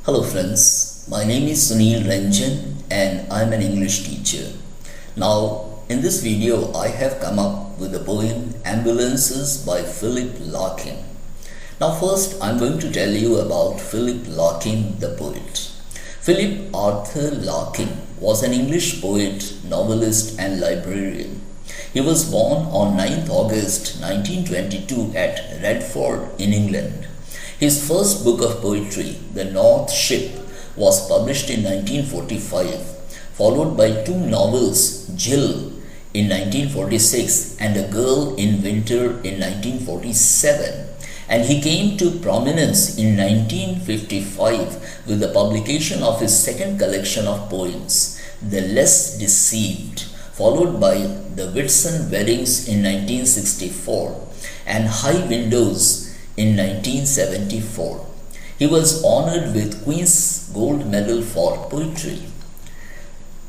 Hello friends, my name is Sunil Ranjan and I am an English teacher. Now in this video I have come up with the poem Ambulances by Philip Larkin. Now first I am going to tell you about Philip Larkin the poet. Philip Arthur Larkin was an English poet, novelist and librarian. He was born on 9th August 1922 at Redford in England. His first book of poetry, The North Ship, was published in 1945, followed by two novels, Jill in 1946 and A Girl in Winter in 1947. And he came to prominence in 1955 with the publication of his second collection of poems, The Less Deceived, followed by The Whitsun Weddings in 1964 and High Windows in 1974. He was honored with Queen's Gold Medal for Poetry.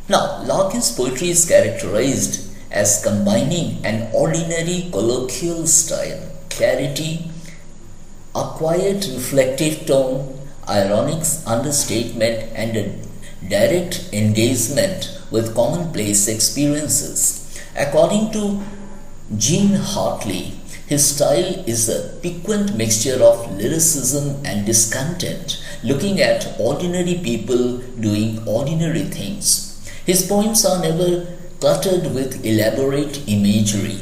Now, Larkin's poetry is characterized as combining an ordinary colloquial style, clarity, a quiet reflective tone, ironic understatement and a direct engagement with commonplace experiences. According to Jean Hartley, his style is a piquant mixture of lyricism and discontent, looking at ordinary people doing ordinary things. His poems are never cluttered with elaborate imagery.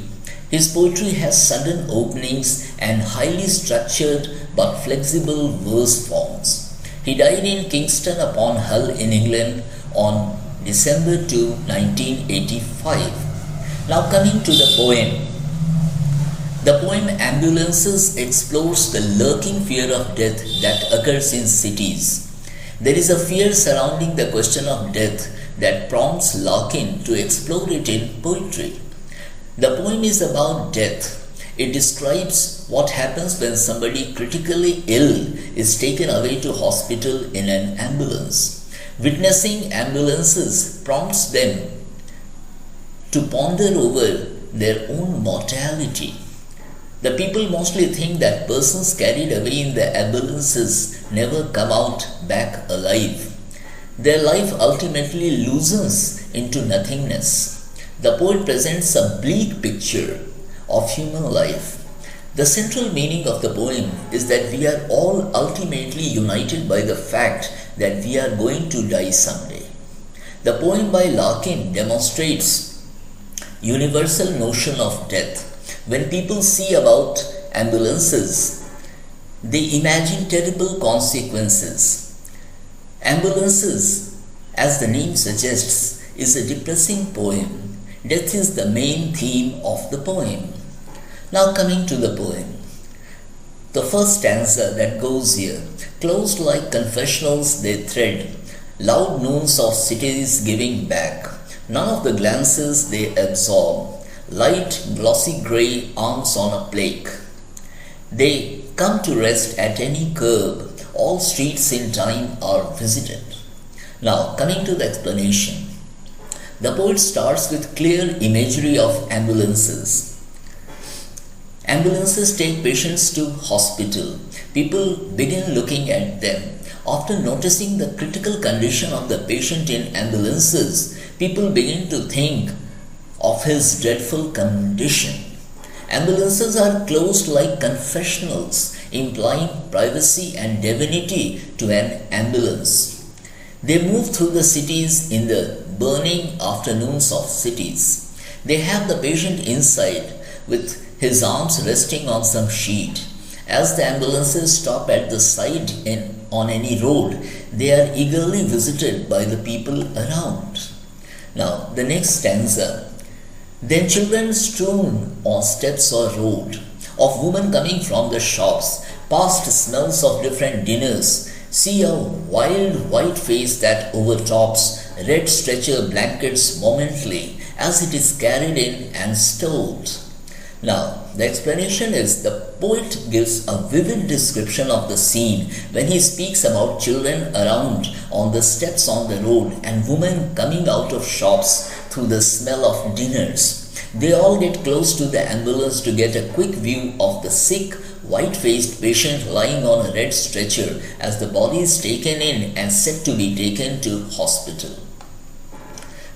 His poetry has sudden openings and highly structured but flexible verse forms. He died in Kingston upon Hull in England on December 2, 1985. Now coming to the poem. The poem Ambulances explores the lurking fear of death that occurs in cities. There is a fear surrounding the question of death that prompts Larkin to explore it in poetry. The poem is about death. It describes what happens when somebody critically ill is taken away to hospital in an ambulance. Witnessing ambulances prompts them to ponder over their own mortality. The people mostly think that persons carried away in the ambulances never come out back alive. Their life ultimately loosens into nothingness. The poet presents a bleak picture of human life. The central meaning of the poem is that we are all ultimately united by the fact that we are going to die someday. The poem by Larkin demonstrates universal notion of death. When people see about ambulances, they imagine terrible consequences. Ambulances, as the name suggests, is a depressing poem. Death is the main theme of the poem. Now coming to the poem. The first stanza that goes here, closed like confessionals they thread, loud noons of cities giving back, none of the glances they absorb, light glossy grey arms on a plate. They come to rest at any curb, all streets in time are visited. Now coming to the explanation. The poet starts with clear imagery of ambulances. Ambulances take patients to hospital. People begin looking at them. After noticing the critical condition of the patient in ambulances, people begin to think of his dreadful condition. Ambulances are closed like confessionals, implying privacy and divinity to an ambulance. They move through the cities in the burning afternoons of cities. They have the patient inside with his arms resting on some sheet. As the ambulances stop at the side on any road, they are eagerly visited by the people around. Now the next stanza. Then children strewn on steps or road, of women coming from the shops, past smells of different dinners, see a wild white face that overtops red stretcher blankets momently as it is carried in and stowed. Now, the explanation is the poet gives a vivid description of the scene when he speaks about children around on the steps on the road and women coming out of shops through the smell of dinners. They all get close to the ambulance to get a quick view of the sick, white-faced patient lying on a red stretcher as the body is taken in and set to be taken to hospital.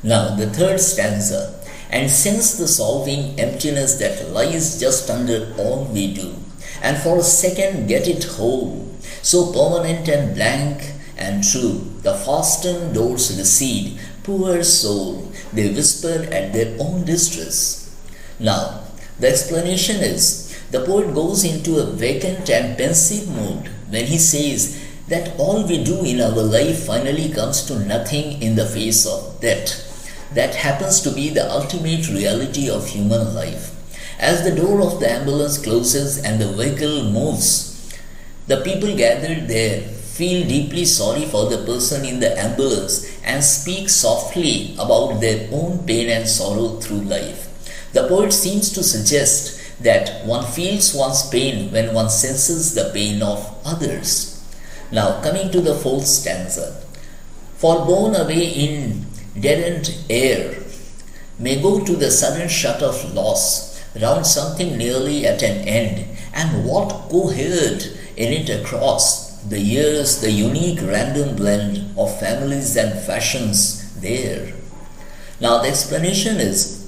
Now the third stanza. And sense the solving emptiness that lies just under all we do, and for a second get it whole, so permanent and blank and true, the fastened doors recede, poor soul, they whispered at their own distress. Now, the explanation is, the poet goes into a vacant and pensive mood when he says that all we do in our life finally comes to nothing in the face of death. That happens to be the ultimate reality of human life. As the door of the ambulance closes and the vehicle moves, the people gathered there feel deeply sorry for the person in the ambulance and speak softly about their own pain and sorrow through life. The poet seems to suggest that one feels one's pain when one senses the pain of others. Now coming to the fourth stanza. For borne away in deadened air may go to the sudden shut of loss round something nearly at an end, and what cohered in it across the years, the unique random blend of families and fashions there. Now the explanation is,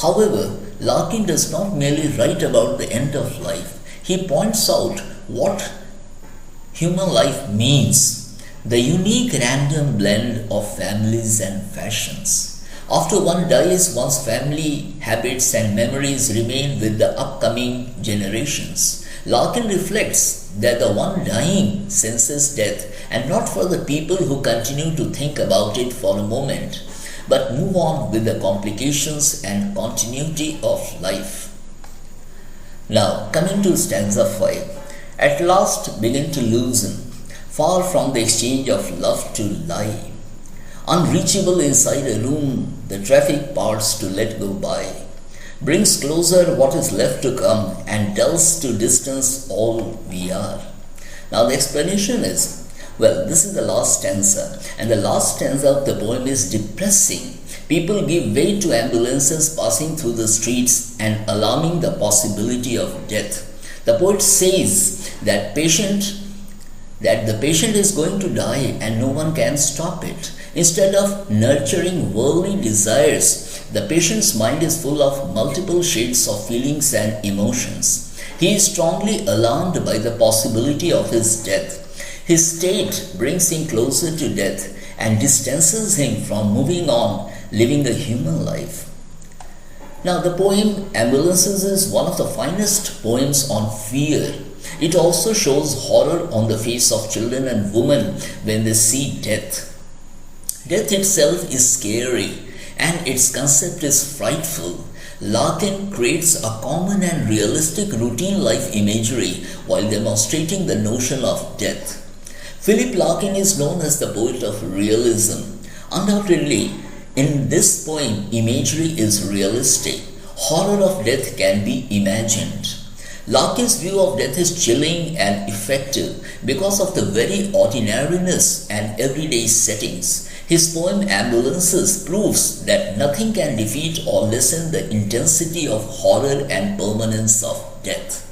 however, Larkin does not merely write about the end of life. He points out what human life means, the unique random blend of families and fashions. After one dies, one's family habits and memories remain with the upcoming generations. Larkin reflects that the one dying senses death, and not for the people who continue to think about it for a moment, but move on with the complications and continuity of life. Now, coming to stanza 5. At last begin to loosen, far from the exchange of love to lie. Unreachable inside a room, the traffic parts to let go by. Brings closer what is left to come and dulls to distance all we are. Now the explanation is, well, this is the last stanza, and the last stanza of the poem is depressing. People give way to ambulances passing through the streets and alarming the possibility of death. The poet says that the patient is going to die and no one can stop it. Instead of nurturing worldly desires, the patient's mind is full of multiple shades of feelings and emotions. He is strongly alarmed by the possibility of his death. His state brings him closer to death and distances him from moving on, living a human life. Now the poem Ambulances is one of the finest poems on fear. It also shows horror on the face of children and women when they see death. Death itself is scary and its concept is frightful. Larkin creates a common and realistic routine life imagery while demonstrating the notion of death. Philip Larkin is known as the poet of realism. Undoubtedly, in this poem, imagery is realistic. Horror of death can be imagined. Larkin's view of death is chilling and effective because of the very ordinariness and everyday settings. His poem Ambulances proves that nothing can defeat or lessen the intensity of horror and permanence of death.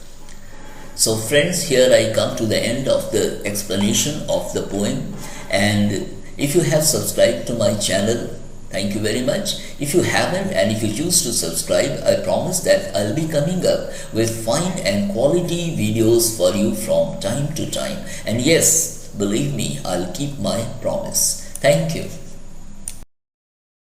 So friends, here I come to the end of the explanation of the poem, and if you have subscribed to my channel, thank you very much. If you haven't and if you choose to subscribe, I promise that I'll be coming up with fine and quality videos for you from time to time. And yes, believe me, I'll keep my promise. Thank you.